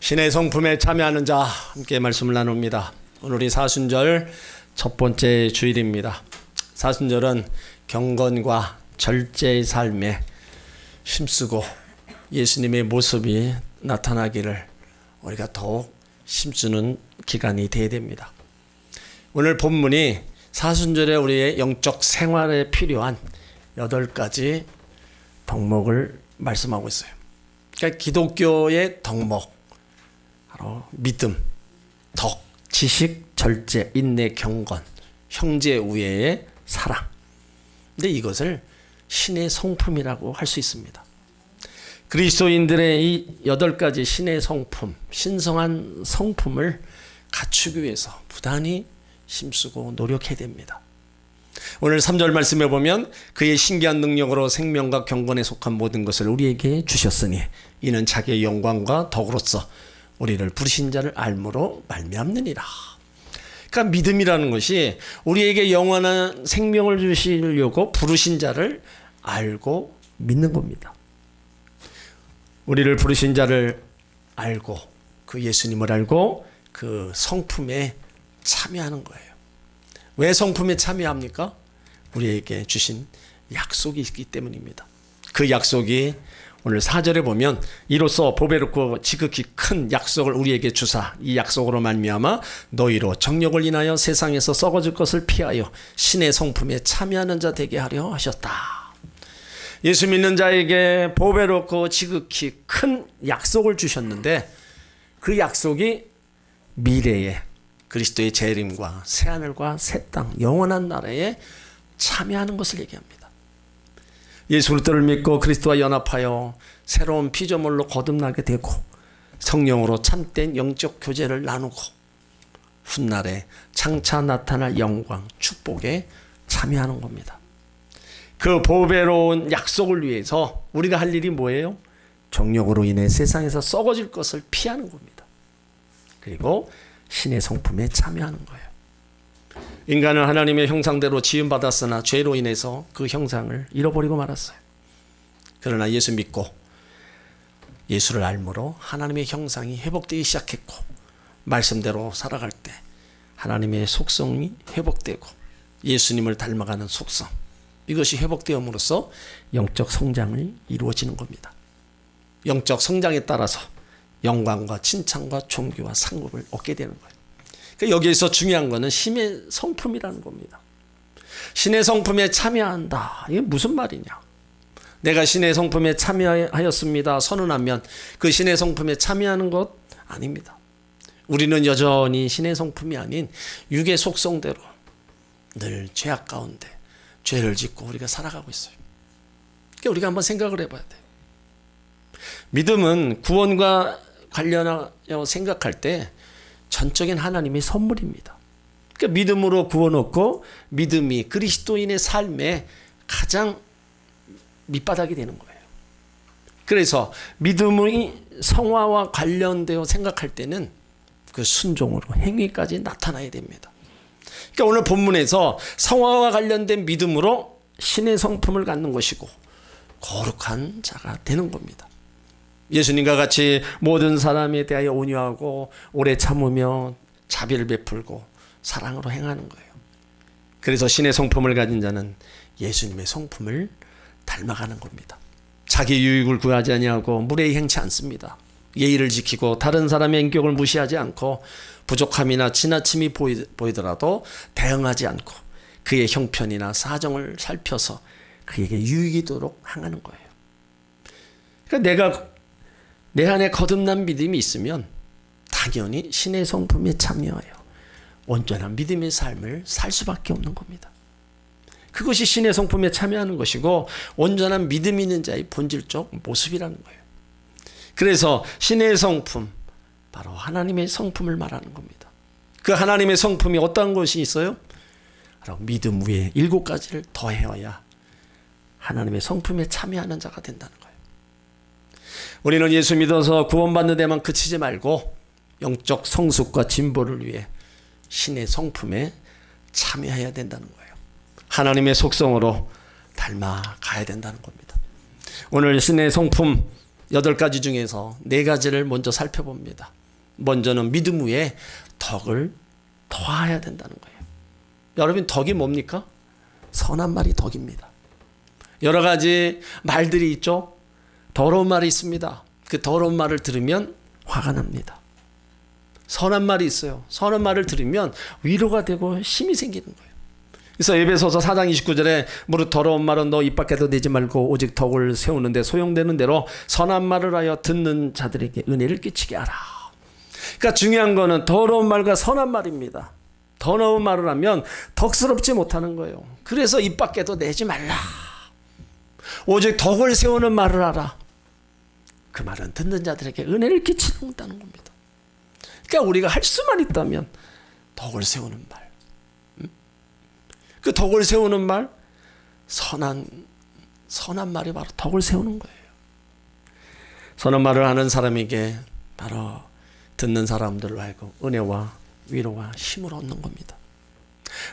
신의 성품에 참여하는 자 함께 말씀을 나눕니다. 오늘이 사순절 첫 번째 주일입니다. 사순절은 경건과 절제의 삶에 힘쓰고 예수님의 모습이 나타나기를 우리가 더욱 힘쓰는 기간이 되어야 됩니다. 오늘 본문이 사순절에 우리의 영적 생활에 필요한 8가지 덕목을 말씀하고 있어요. 그러니까 기독교의 덕목, 바로 믿음, 덕, 지식, 절제, 인내, 경건, 형제 우애의 사랑. 근데 이것을 신의 성품이라고 할 수 있습니다. 그리스도인들의 이 8가지 신의 성품, 신성한 성품을 갖추기 위해서 부단히 힘쓰고 노력해야 됩니다. 오늘 3절 말씀에 보면 그의 신기한 능력으로 생명과 경건에 속한 모든 것을 우리에게 주셨으니 이는 자기의 영광과 덕으로서 우리를 부르신 자를 알므로 말미암느니라. 그러니까 믿음이라는 것이 우리에게 영원한 생명을 주시려고 부르신 자를 알고 믿는 겁니다. 우리를 부르신 자를 알고 그 예수님을 알고 그 성품에 참여하는 거예요. 왜 성품에 참여합니까? 우리에게 주신 약속이 있기 때문입니다. 그 약속이 오늘 4절에 보면 이로써 보배롭고 지극히 큰 약속을 우리에게 주사 이 약속으로 말미암아 너희로 정욕을 인하여 세상에서 썩어질 것을 피하여 신의 성품에 참여하는 자 되게 하려 하셨다. 예수 믿는 자에게 보배롭고 지극히 큰 약속을 주셨는데 그 약속이 미래에 그리스도의 재림과 새하늘과 새 땅 영원한 나라에 참여하는 것을 얘기합니다. 예수 그리스도를 믿고 그리스도와 연합하여 새로운 피조물로 거듭나게 되고 성령으로 참된 영적 교제를 나누고 훗날에 장차 나타날 영광, 축복에 참여하는 겁니다. 그 보배로운 약속을 위해서 우리가 할 일이 뭐예요? 정욕으로 인해 세상에서 썩어질 것을 피하는 겁니다. 그리고 신의 성품에 참여하는 거예요. 인간은 하나님의 형상대로 지음받았으나 죄로 인해서 그 형상을 잃어버리고 말았어요. 그러나 예수 믿고 예수를 알므로 하나님의 형상이 회복되기 시작했고 말씀대로 살아갈 때 하나님의 속성이 회복되고 예수님을 닮아가는 속성, 이것이 회복되음으로써 영적 성장이 이루어지는 겁니다. 영적 성장에 따라서 영광과 칭찬과 존귀와 상급을 얻게 되는 거예요. 그러니까 여기에서 중요한 것은 신의 성품이라는 겁니다. 신의 성품에 참여한다. 이게 무슨 말이냐? 내가 신의 성품에 참여하였습니다 선언하면 그 신의 성품에 참여하는 것 아닙니다. 우리는 여전히 신의 성품이 아닌 육의 속성대로 늘 죄악 가운데 죄를 짓고 우리가 살아가고 있어요. 그러니까 우리가 한번 생각을 해봐야 돼요. 믿음은 구원과 관련하여 생각할 때 전적인 하나님의 선물입니다. 그러니까 믿음으로 구원 얻고 믿음이 그리스도인의 삶에 가장 밑바닥이 되는 거예요. 그래서 믿음의 성화와 관련되어 생각할 때는 그 순종으로 행위까지 나타나야 됩니다. 그러니까 오늘 본문에서 성화와 관련된 믿음으로 신의 성품을 갖는 것이고 거룩한 자가 되는 겁니다. 예수님과 같이 모든 사람에 대하여 온유하고 오래 참으며 자비를 베풀고 사랑으로 행하는 거예요. 그래서 신의 성품을 가진 자는 예수님의 성품을 닮아가는 겁니다. 자기 유익을 구하지 아니하고 무례히 행치 않습니다. 예의를 지키고 다른 사람의 인격을 무시하지 않고 부족함이나 지나침이 보이더라도 대응하지 않고 그의 형편이나 사정을 살펴서 그에게 유익이도록 행하는 거예요. 그러니까 내 안에 거듭난 믿음이 있으면 당연히 신의 성품에 참여하여 온전한 믿음의 삶을 살 수밖에 없는 겁니다. 그것이 신의 성품에 참여하는 것이고 온전한 믿음 있는 자의 본질적 모습이라는 거예요. 그래서 신의 성품, 바로 하나님의 성품을 말하는 겁니다. 그 하나님의 성품이 어떤 것이 있어요? 바로 믿음 위에 7가지를 더해야 하나님의 성품에 참여하는 자가 된다는 거예요. 우리는 예수 믿어서 구원받는 데만 그치지 말고 영적 성숙과 진보를 위해 신의 성품에 참여해야 된다는 거예요. 하나님의 속성으로 닮아가야 된다는 겁니다. 오늘 신의 성품 8가지 중에서 4가지를 먼저 살펴봅니다. 먼저는 믿음 위에 덕을 더해야 된다는 거예요. 여러분, 덕이 뭡니까? 선한 말이 덕입니다. 여러 가지 말들이 있죠. 더러운 말이 있습니다. 그 더러운 말을 들으면 화가 납니다. 선한 말이 있어요. 선한 말을 들으면 위로가 되고 힘이 생기는 거예요. 그래서 에베소서 4장 29절에 무릇 더러운 말은 너 입 밖에도 내지 말고 오직 덕을 세우는데 소용되는 대로 선한 말을 하여 듣는 자들에게 은혜를 끼치게 하라. 그러니까 중요한 거는 더러운 말과 선한 말입니다. 더러운 말을 하면 덕스럽지 못하는 거예요. 그래서 입 밖에도 내지 말라. 오직 덕을 세우는 말을 하라. 그 말은 듣는 자들에게 은혜를 끼친다는 겁니다. 그러니까 우리가 할 수만 있다면 덕을 세우는 말, 그 덕을 세우는 말, 선한 말이 바로 덕을 세우는 거예요. 선한 말을 하는 사람에게 바로 듣는 사람들로 하여금 은혜와 위로와 힘을 얻는 겁니다.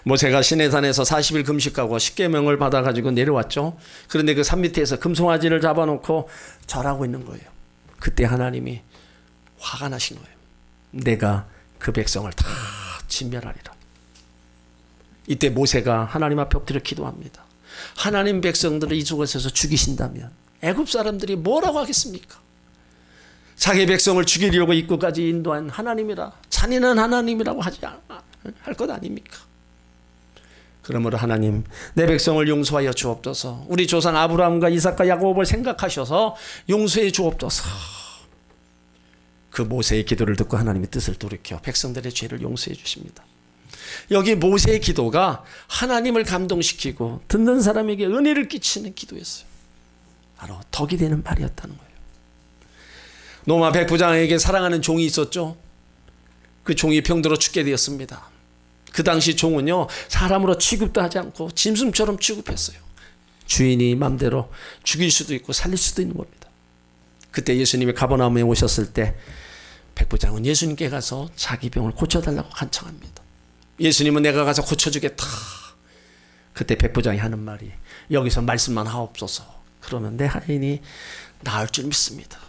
모세가 시내산에서 40일 금식하고 10계명을 받아가지고 내려왔죠. 그런데 그 산 밑에서 금송아지를 잡아놓고 절하고 있는 거예요. 그때 하나님이 화가 나신 거예요. 내가 그 백성을 다 진멸하리라. 이때 모세가 하나님 앞에 엎드려 기도합니다. 하나님 백성들을 이곳에서 죽이신다면 애굽 사람들이 뭐라고 하겠습니까? 자기 백성을 죽이려고 입구까지 인도한 하나님이라, 잔인한 하나님이라고 할 것 아닙니까? 그러므로 하나님, 내 백성을 용서하여 주옵소서. 우리 조상 아브라함과 이삭과 야곱을 생각하셔서 용서해 주옵소서. 그 모세의 기도를 듣고 하나님의 뜻을 돌이켜 백성들의 죄를 용서해 주십니다. 여기 모세의 기도가 하나님을 감동시키고 듣는 사람에게 은혜를 끼치는 기도였어요. 바로 덕이 되는 말이었다는 거예요. 로마 백부장에게 사랑하는 종이 있었죠. 그 종이 병들어 죽게 되었습니다. 그 당시 종은요, 사람으로 취급도 하지 않고 짐승처럼 취급했어요. 주인이 맘대로 죽일 수도 있고 살릴 수도 있는 겁니다. 그때 예수님이 가버나움에 오셨을 때 백부장은 예수님께 가서 자기 병을 고쳐달라고 간청합니다. 예수님은 내가 가서 고쳐주겠다. 그때 백부장이 하는 말이, 여기서 말씀만 하옵소서. 그러면 내 하인이 나을 줄 믿습니다.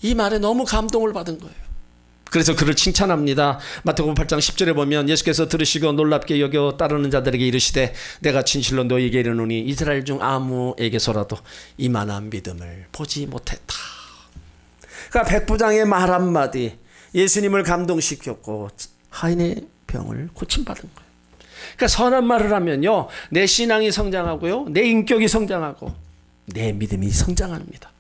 이 말에 너무 감동을 받은 거예요. 그래서 그를 칭찬합니다. 마태복음 8장 10절에 보면 예수께서 들으시고 놀랍게 여겨 따르는 자들에게 이르시되 내가 진실로 너희에게 이르노니 이스라엘 중 아무에게서라도 이만한 믿음을 보지 못했다. 그러니까 백부장의 말 한마디 예수님을 감동시켰고 하인의 병을 고침받은 거예요. 그러니까 선한 말을 하면요, 내 신앙이 성장하고요, 내 인격이 성장하고 내 믿음이 성장합니다.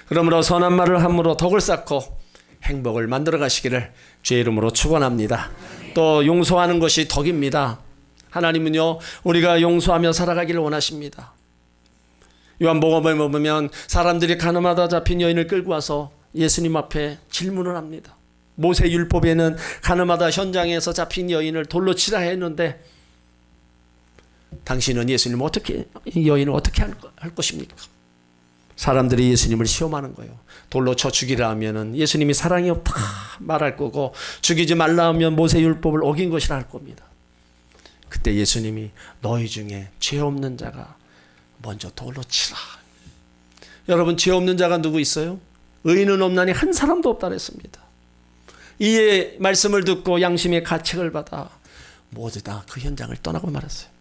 그러므로 선한 말을 함으로 덕을 쌓고 행복을 만들어 가시기를 주의 이름으로 축원합니다. 또 용서하는 것이 덕입니다. 하나님은요, 우리가 용서하며 살아가기를 원하십니다. 요한복음에 보면 사람들이 가늠하다 잡힌 여인을 끌고 와서 예수님 앞에 질문을 합니다. 모세 율법에는 가늠하다 현장에서 잡힌 여인을 돌로 치라 했는데 당신은 예수님 이 여인을 어떻게 할 것입니까? 사람들이 예수님을 시험하는 거예요. 돌로 쳐 죽이라 하면은 예수님이 사랑이 없다 말할 거고, 죽이지 말라 하면 모세 율법을 어긴 것이라 할 겁니다. 그때 예수님이 너희 중에 죄 없는 자가 먼저 돌로 치라. 여러분, 죄 없는 자가 누구 있어요? 의인은 없나니 한 사람도 없다 그랬습니다. 이의 말씀을 듣고 양심의 가책을 받아 모두 다 그 현장을 떠나고 말았어요.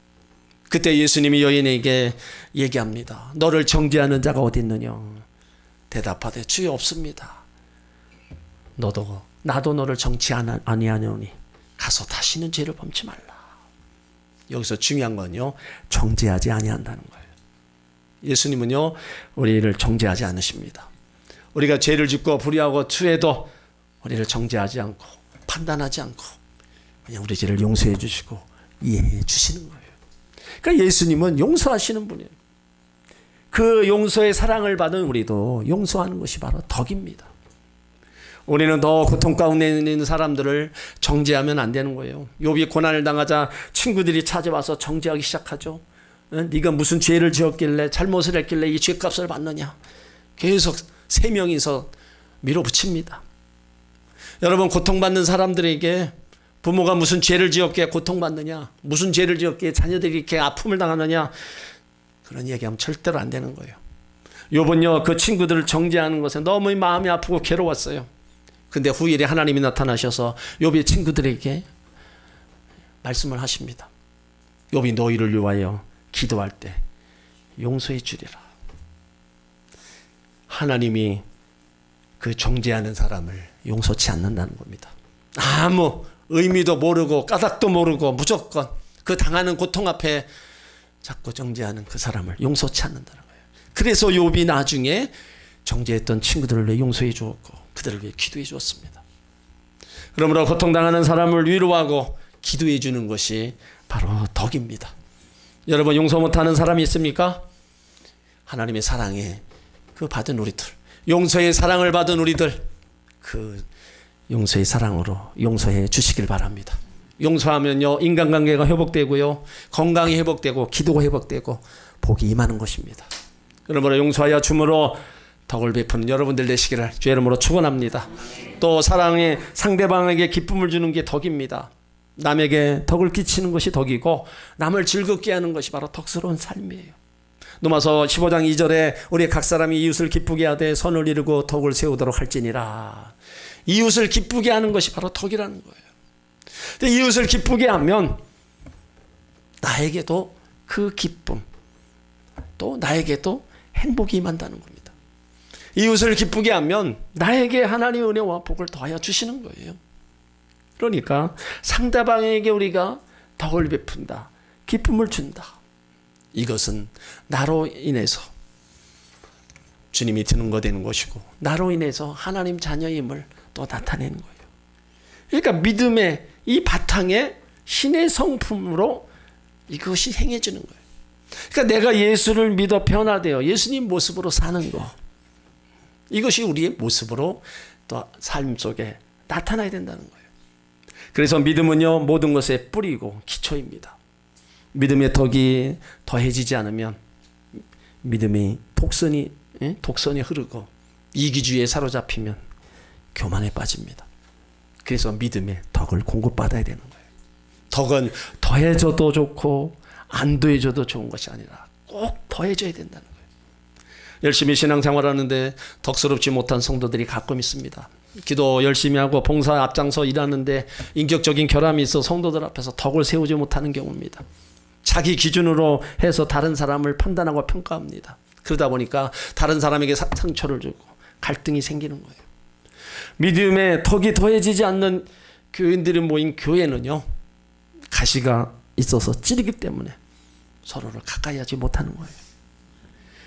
그때 예수님이 여인에게 얘기합니다. 너를 정죄하는 자가 어디 있느냐? 대답하되 주여 없습니다. 나도 너를 정치 아니하노니 가서 다시는 죄를 범치 말라. 여기서 중요한 건요, 정죄하지 아니한다는 거예요. 예수님은요, 우리를 정죄하지 않으십니다. 우리가 죄를 짓고 불의하고 투해도 우리를 정죄하지 않고 판단하지 않고 그냥 우리 죄를 용서해 주시고 이해해 주시는 거예요. 그러니까 예수님은 용서하시는 분이에요. 그 용서의 사랑을 받은 우리도 용서하는 것이 바로 덕입니다. 우리는 더 고통 가운데 있는 사람들을 정죄하면 안 되는 거예요. 욥이 고난을 당하자 친구들이 찾아와서 정죄하기 시작하죠. 네가 무슨 죄를 지었길래, 잘못을 했길래 이 죄값을 받느냐. 계속 3명이서 밀어붙입니다. 여러분, 고통받는 사람들에게 부모가 무슨 죄를 지었기에 고통받느냐, 무슨 죄를 지었기에 자녀들이 이렇게 아픔을 당하느냐, 그런 얘기하면 절대로 안 되는 거예요. 욥은요 그 친구들을 정죄하는 것에 너무 마음이 아프고 괴로웠어요. 근데 후일에 하나님이 나타나셔서 욥의 친구들에게 말씀을 하십니다. 욥이 너희를 위하여 기도할 때 용서해 주리라. 하나님이 그 정죄하는 사람을 용서치 않는다는 겁니다. 아무 의미도 모르고 까닭도 모르고 무조건 그 당하는 고통 앞에 자꾸 정죄하는 그 사람을 용서치 않는다는 거예요. 그래서 욥이 나중에 정죄했던 친구들을 위해 용서해 주었고 그들을 위해 기도해 주었습니다. 그러므로 고통당하는 사람을 위로하고 기도해 주는 것이 바로 덕입니다. 여러분 용서 못하는 사람이 있습니까? 하나님의 사랑에 그 받은 우리들, 용서의 사랑을 받은 우리들, 그 용서의 사랑으로 용서해 주시길 바랍니다. 용서하면요 인간관계가 회복되고요 건강이 회복되고 기도가 회복되고 복이 임하는 것입니다. 그러므로 용서하여 줌으로 덕을 베푸는 여러분들 되시기를 주의 이름으로 축원합니다. 또 사랑의 상대방에게 기쁨을 주는 게 덕입니다. 남에게 덕을 끼치는 것이 덕이고 남을 즐겁게 하는 것이 바로 덕스러운 삶이에요. 로마서 15장 2절에 우리 각 사람이 이웃을 기쁘게 하되 선을 이루고 덕을 세우도록 할지니라. 이웃을 기쁘게 하는 것이 바로 덕이라는 거예요. 근데 이웃을 기쁘게 하면 나에게도 그 기쁨 또 나에게도 행복이 임한다는 겁니다. 이웃을 기쁘게 하면 나에게 하나님의 은혜와 복을 더하여 주시는 거예요. 그러니까 상대방에게 우리가 덕을 베푼다, 기쁨을 준다. 이것은 나로 인해서 주님이 증거되는 것이고 나로 인해서 하나님 자녀임을 또 나타내는 거예요. 그러니까 믿음의 이 바탕에 신의 성품으로 이것이 행해지는 거예요. 그러니까 내가 예수를 믿어 변화되어 예수님 모습으로 사는 거, 이것이 우리의 모습으로 또 삶 속에 나타나야 된다는 거예요. 그래서 믿음은요 모든 것의 뿌리고 기초입니다. 믿음의 덕이 더해지지 않으면 믿음이 독선이 흐르고 이기주의에 사로잡히면 교만에 빠집니다. 그래서 믿음의 덕을 공급받아야 되는 거예요. 덕은 더해져도 좋고 안 더해져도 좋은 것이 아니라 꼭 더해져야 된다는 거예요. 열심히 신앙생활하는데 덕스럽지 못한 성도들이 가끔 있습니다. 기도 열심히 하고 봉사 앞장서 일하는데 인격적인 결함이 있어 성도들 앞에서 덕을 세우지 못하는 경우입니다. 자기 기준으로 해서 다른 사람을 판단하고 평가합니다. 그러다 보니까 다른 사람에게 상처를 주고 갈등이 생기는 거예요. 믿음의 덕이 더해지지 않는 교인들이 모인 교회는요 가시가 있어서 찌르기 때문에 서로를 가까이 하지 못하는 거예요.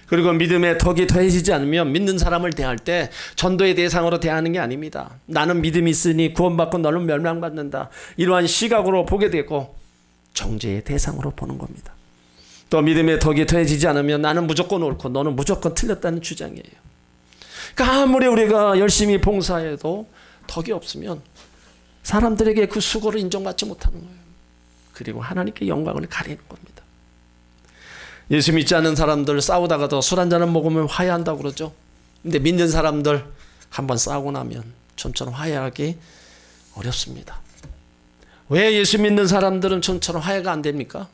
그리고 믿음의 덕이 더해지지 않으면 믿는 사람을 대할 때 전도의 대상으로 대하는 게 아닙니다. 나는 믿음이 있으니 구원받고 너는 멸망받는다, 이러한 시각으로 보게 되고 정죄의 대상으로 보는 겁니다. 또 믿음의 덕이 더해지지 않으면 나는 무조건 옳고 너는 무조건 틀렸다는 주장이에요. 그러니까 아무리 우리가 열심히 봉사해도 덕이 없으면 사람들에게 그 수고를 인정받지 못하는 거예요. 그리고 하나님께 영광을 가리는 겁니다. 예수 믿지 않는 사람들 싸우다가도 술 한잔을 먹으면 화해한다고 그러죠. 근데 믿는 사람들 한번 싸우고 나면 좀처럼 화해하기 어렵습니다. 왜 예수 믿는 사람들은 좀처럼 화해가 안 됩니까?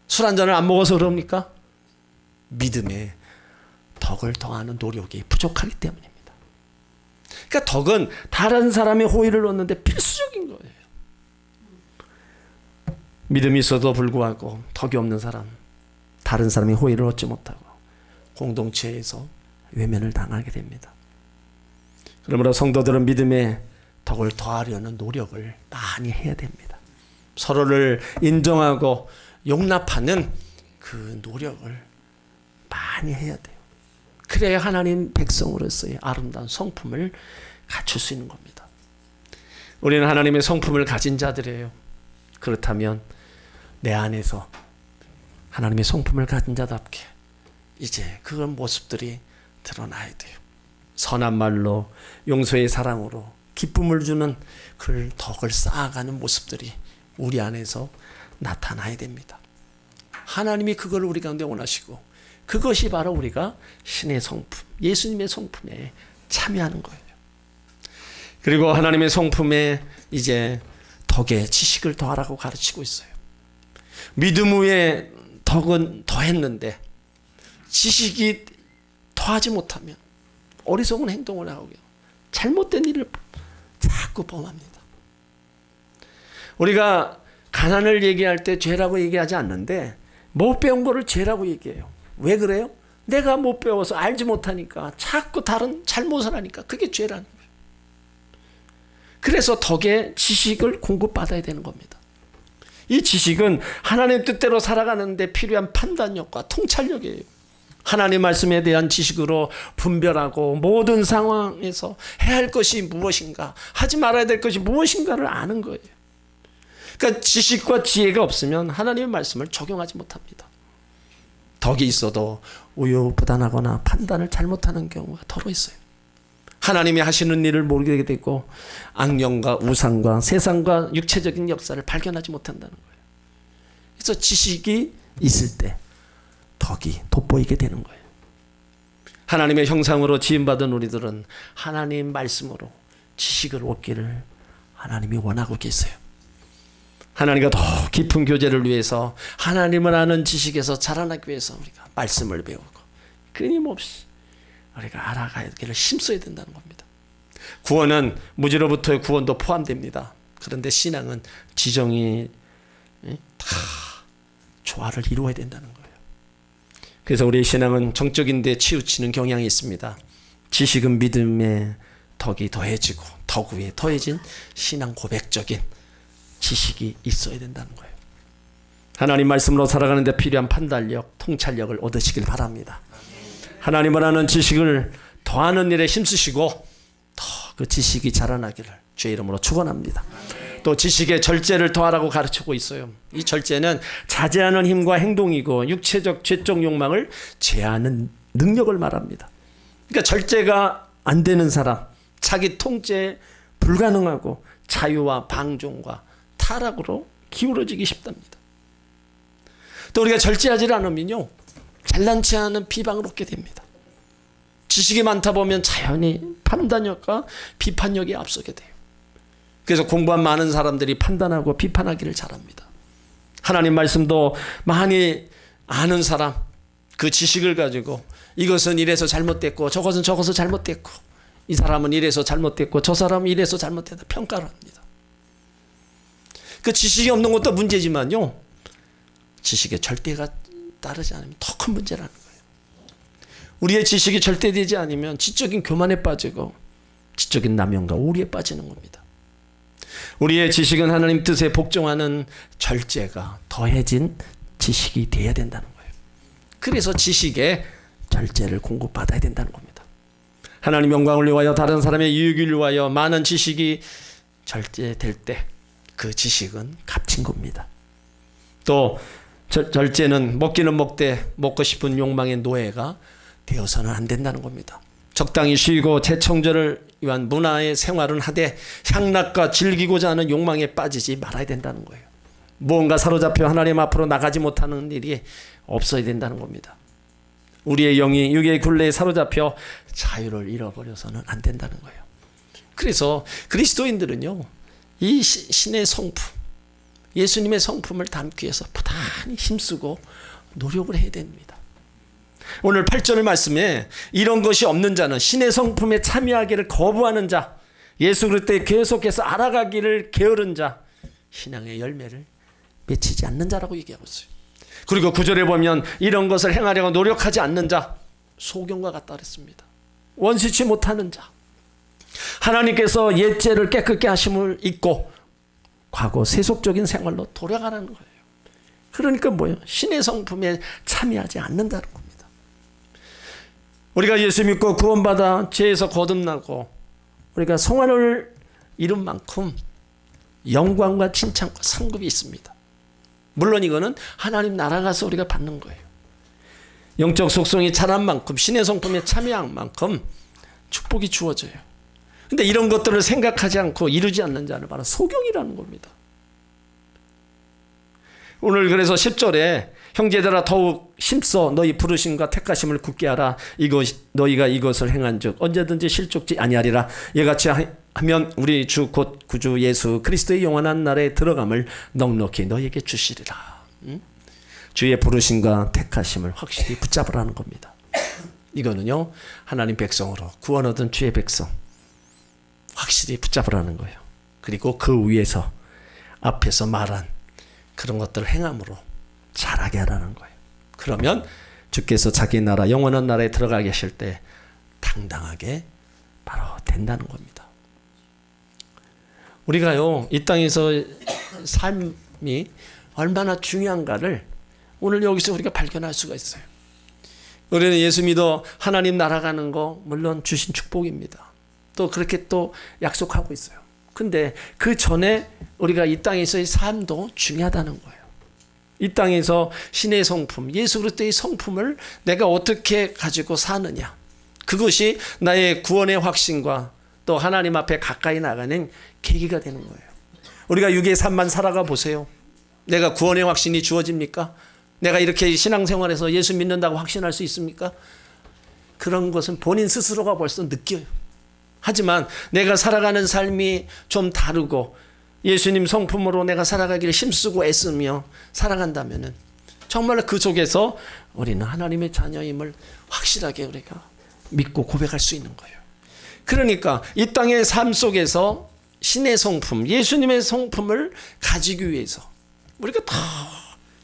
술 한잔을 안 먹어서 그럽니까? 믿음에 덕을 더하는 노력이 부족하기 때문입니다. 그러니까 덕은 다른 사람의 호의를 얻는데 필수적인 거예요. 믿음이 있어도 불구하고 덕이 없는 사람, 다른 사람의 호의를 얻지 못하고 공동체에서 외면을 당하게 됩니다. 그러므로 성도들은 믿음의 덕을 더하려는 노력을 많이 해야 됩니다. 서로를 인정하고 용납하는 그 노력을 많이 해야 돼요. 그래야 하나님 백성으로서의 아름다운 성품을 갖출 수 있는 겁니다. 우리는 하나님의 성품을 가진 자들이에요. 그렇다면 내 안에서 하나님의 성품을 가진 자답게 이제 그런 모습들이 드러나야 돼요. 선한 말로, 용서의 사랑으로 기쁨을 주는 그 덕을 쌓아가는 모습들이 우리 안에서 나타나야 됩니다. 하나님이 그걸 우리 가운데 원하시고 그것이 바로 우리가 신의 성품, 예수님의 성품에 참여하는 거예요. 그리고 하나님의 성품에 이제 덕에 지식을 더하라고 가르치고 있어요. 믿음 위에 덕은 더했는데 지식이 더하지 못하면 어리석은 행동을 하고 잘못된 일을 자꾸 범합니다. 우리가 가난을 얘기할 때 죄라고 얘기하지 않는데 못 배운 거를 죄라고 얘기해요. 왜 그래요? 내가 못 배워서 알지 못하니까 자꾸 다른 잘못을 하니까 그게 죄라는 거예요. 그래서 덕의 지식을 공급받아야 되는 겁니다. 이 지식은 하나님 뜻대로 살아가는데 필요한 판단력과 통찰력이에요. 하나님 말씀에 대한 지식으로 분별하고 모든 상황에서 해야 할 것이 무엇인가, 하지 말아야 될 것이 무엇인가를 아는 거예요. 그러니까 지식과 지혜가 없으면 하나님의 말씀을 적용하지 못합니다. 덕이 있어도 우유부단하거나 판단을 잘못하는 경우가 더러 있어요. 하나님이 하시는 일을 모르게 되고 악령과 우상과 세상과 육체적인 역사를 발견하지 못한다는 거예요. 그래서 지식이 있을 때 덕이 돋보이게 되는 거예요. 하나님의 형상으로 지음받은 우리들은 하나님 말씀으로 지식을 얻기를 하나님이 원하고 계세요. 하나님과 더 깊은 교제를 위해서 하나님을 아는 지식에서 자라나기 위해서 우리가 말씀을 배우고 끊임없이 우리가 알아가기를 힘써야 된다는 겁니다. 구원은 무지로부터의 구원도 포함됩니다. 그런데 신앙은 지정이 다 조화를 이루어야 된다는 거예요. 그래서 우리의 신앙은 정적인 데 치우치는 경향이 있습니다. 지식은 믿음의 덕이 더해지고 덕 위에 더해진 신앙 고백적인 지식이 있어야 된다는 거예요. 하나님 말씀으로 살아가는 데 필요한 판단력, 통찰력을 얻으시길 바랍니다. 하나님을 아는 지식을 더하는 일에 힘쓰시고 더 그 지식이 자라나기를 주의 이름으로 축원합니다. 또 지식의 절제를 더하라고 가르치고 있어요. 이 절제는 자제하는 힘과 행동이고 육체적 죄적 욕망을 제하는 능력을 말합니다. 그러니까 절제가 안 되는 사람, 자기 통제에 불가능하고 자유와 방종과 타락으로 기울어지기 쉽답니다. 또 우리가 절제하지 않으면요, 잘난치 않은 비방을 얻게 됩니다. 지식이 많다 보면 자연히 판단력과 비판력이 앞서게 돼요. 그래서 공부한 많은 사람들이 판단하고 비판하기를 잘합니다. 하나님 말씀도 많이 아는 사람, 그 지식을 가지고 이것은 이래서 잘못됐고 저것은 저것서 잘못됐고 이 사람은 이래서 잘못됐고 저 사람은 이래서 잘못됐다 평가를 합니다. 그 지식이 없는 것도 문제지만요, 지식의 절대가 따르지 않으면 더 큰 문제라는 거예요. 우리의 지식이 절대되지 않으면 지적인 교만에 빠지고 지적인 남용과 오리에 빠지는 겁니다. 우리의 지식은 하나님 뜻에 복종하는 절제가 더해진 지식이 되어야 된다는 거예요. 그래서 지식의 절제를 공급받아야 된다는 겁니다. 하나님 영광을 위하여 다른 사람의 이익을 위하여 많은 지식이 절제될 때 그 지식은 값진 겁니다. 또 절제는 먹기는 먹되 먹고 싶은 욕망의 노예가 되어서는 안 된다는 겁니다. 적당히 쉬고 재청절을 위한 문화의 생활은 하되 향락과 즐기고자 하는 욕망에 빠지지 말아야 된다는 거예요. 무언가 사로잡혀 하나님 앞으로 나가지 못하는 일이 없어야 된다는 겁니다. 우리의 영이 육의 굴레에 사로잡혀 자유를 잃어버려서는 안 된다는 거예요. 그래서 그리스도인들은요, 이 신의 성품, 예수님의 성품을 담기 위해서 부단히 힘쓰고 노력을 해야 됩니다. 오늘 8절 말씀에 이런 것이 없는 자는 신의 성품에 참여하기를 거부하는 자, 예수 그리스도에 계속해서 알아가기를 게으른 자, 신앙의 열매를 맺히지 않는 자라고 얘기하고 있어요. 그리고 9절에 보면 이런 것을 행하려고 노력하지 않는 자, 소경과 같다 그랬습니다. 원시치 못하는 자, 하나님께서 옛죄를 깨끗게 하심을 잊고 과거 세속적인 생활로 돌아가는 거예요. 그러니까 뭐예요? 신의 성품에 참여하지 않는다는 겁니다. 우리가 예수 믿고 구원받아 죄에서 거듭나고 우리가 성화를 이룬 만큼 영광과 칭찬과 상급이 있습니다. 물론 이거는 하나님 나라 가서 우리가 받는 거예요. 영적 속성이 자란 만큼, 신의 성품에 참여한 만큼 축복이 주어져요. 근데 이런 것들을 생각하지 않고 이루지 않는 자는 바로 소경이라는 겁니다. 오늘 그래서 10절에 형제들아 더욱 힘써 너희 부르심과 택하심을 굳게 하라. 너희가 이것을 행한즉 언제든지 실족지 아니하리라. 이같이 하면 우리 주 곧 구주 예수 그리스도의 영원한 날에 들어감을 넉넉히 너희에게 주시리라. 주의 부르심과 택하심을 확실히 붙잡으라는 겁니다. 이거는요, 하나님 백성으로 구원 얻은 주의 백성 확실히 붙잡으라는 거예요. 그리고 그 위에서 앞에서 말한 그런 것들을 행함으로 잘하게 하라는 거예요. 그러면 주께서 자기 나라 영원한 나라에 들어가 계실 때 당당하게 바로 된다는 겁니다. 우리가요, 이 땅에서 삶이 얼마나 중요한가를 오늘 여기서 우리가 발견할 수가 있어요. 우리는 예수 믿어 하나님 나라 가는 거 물론 주신 축복입니다. 또 그렇게 또 약속하고 있어요. 근데 그 전에 우리가 이 땅에서의 삶도 중요하다는 거예요. 이 땅에서 신의 성품, 예수 그리스도의 성품을 내가 어떻게 가지고 사느냐. 그것이 나의 구원의 확신과 또 하나님 앞에 가까이 나가는 계기가 되는 거예요. 우리가 육의 삶만 살아가 보세요. 내가 구원의 확신이 주어집니까? 내가 이렇게 신앙생활에서 예수 믿는다고 확신할 수 있습니까? 그런 것은 본인 스스로가 벌써 느껴요. 하지만 내가 살아가는 삶이 좀 다르고 예수님 성품으로 내가 살아가기를 힘쓰고 애쓰며 살아간다면 정말로 그 속에서 우리는 하나님의 자녀임을 확실하게 우리가 믿고 고백할 수 있는 거예요. 그러니까 이 땅의 삶 속에서 신의 성품, 예수님의 성품을 가지기 위해서 우리가 더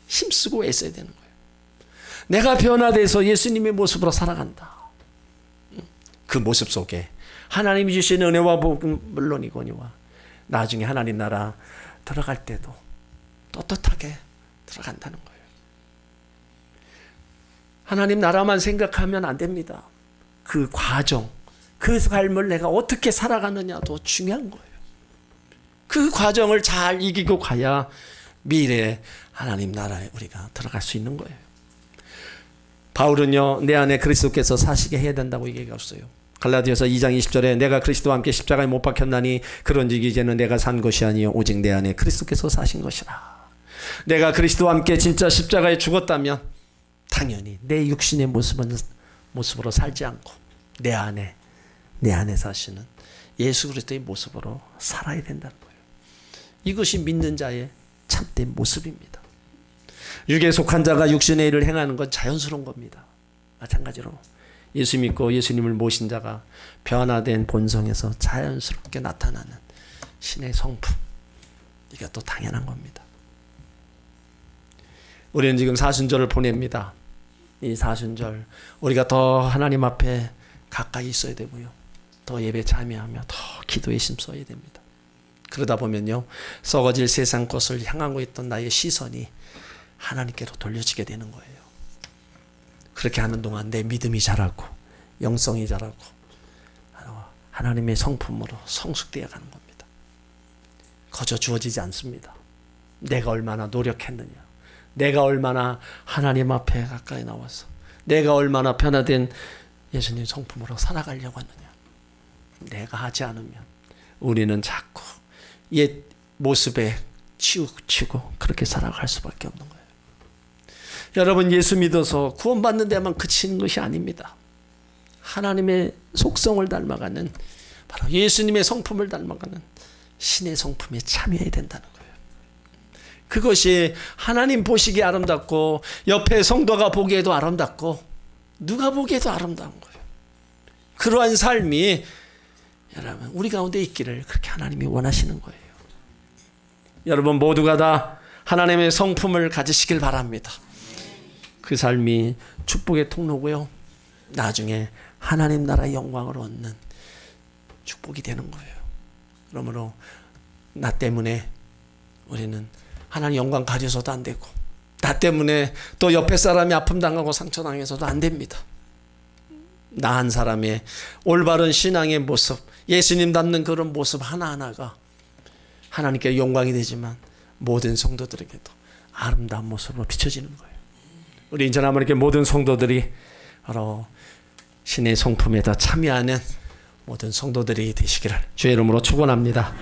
힘쓰고 애써야 되는 거예요. 내가 변화돼서 예수님의 모습으로 살아간다. 그 모습 속에 하나님이 주신 은혜와 복은 물론이거니와 나중에 하나님 나라 들어갈 때도 떳떳하게 들어간다는 거예요. 하나님 나라만 생각하면 안 됩니다. 그 과정, 그 삶을 내가 어떻게 살아가느냐도 중요한 거예요. 그 과정을 잘 이기고 가야 미래에 하나님 나라에 우리가 들어갈 수 있는 거예요. 바울은요, 내 안에 그리스도께서 사시게 해야 된다고 얘기했어요. 갈라디아서 2장 20절에 내가 그리스도와 함께 십자가에 못 박혔나니 그런즉 이제는 내가 산 것이 아니요 오직 내 안에 그리스도께서 사신 것이라. 내가 그리스도와 함께 진짜 십자가에 죽었다면 당연히 내 육신의 모습으로 살지 않고 내 안에 사시는 예수 그리스도의 모습으로 살아야 된다는 거예요. 이것이 믿는 자의 참된 모습입니다. 육에 속한 자가 육신의 일을 행하는 건 자연스러운 겁니다. 마찬가지로 예수 믿고 예수님을 모신 자가 변화된 본성에서 자연스럽게 나타나는 신의 성품, 이게 또 당연한 겁니다. 우리는 지금 사순절을 보냅니다. 이 사순절 우리가 더 하나님 앞에 가까이 있어야 되고요, 더 예배 참여하며 더 기도에 힘써야 됩니다. 그러다 보면요, 썩어질 세상 것을 향하고 있던 나의 시선이 하나님께로 돌려지게 되는 거예요. 그렇게 하는 동안 내 믿음이 자라고 영성이 자라고 하나님의 성품으로 성숙되어 가는 겁니다. 거저 주어지지 않습니다. 내가 얼마나 노력했느냐, 내가 얼마나 하나님 앞에 가까이 나와서 내가 얼마나 변화된 예수님 성품으로 살아가려고 하느냐. 내가 하지 않으면 우리는 자꾸 옛 모습에 치우치고 그렇게 살아갈 수밖에 없는 거예요. 여러분, 예수 믿어서 구원받는 데만 그치는 것이 아닙니다. 하나님의 속성을 닮아가는, 바로 예수님의 성품을 닮아가는 신의 성품에 참여해야 된다는 거예요. 그것이 하나님 보시기에 아름답고 옆에 성도가 보기에도 아름답고 누가 보기에도 아름다운 거예요. 그러한 삶이 여러분 우리 가운데 있기를 그렇게 하나님이 원하시는 거예요. 여러분 모두가 다 하나님의 성품을 가지시길 바랍니다. 그 삶이 축복의 통로고요, 나중에 하나님 나라의 영광을 얻는 축복이 되는 거예요. 그러므로 나 때문에 우리는 하나님 영광 가져서도 안 되고, 나 때문에 또 옆에 사람이 아픔 당하고 상처 당해서도 안 됩니다. 나 한 사람의 올바른 신앙의 모습, 예수님 닮는 그런 모습 하나하나가 하나님께 영광이 되지만 모든 성도들에게도 아름다운 모습으로 비춰지는 거예요. 우리 인천하면 이렇게 모든 성도들이 바로 신의 성품에 다 참여하는 모든 성도들이 되시기를 주의 이름으로 축원합니다.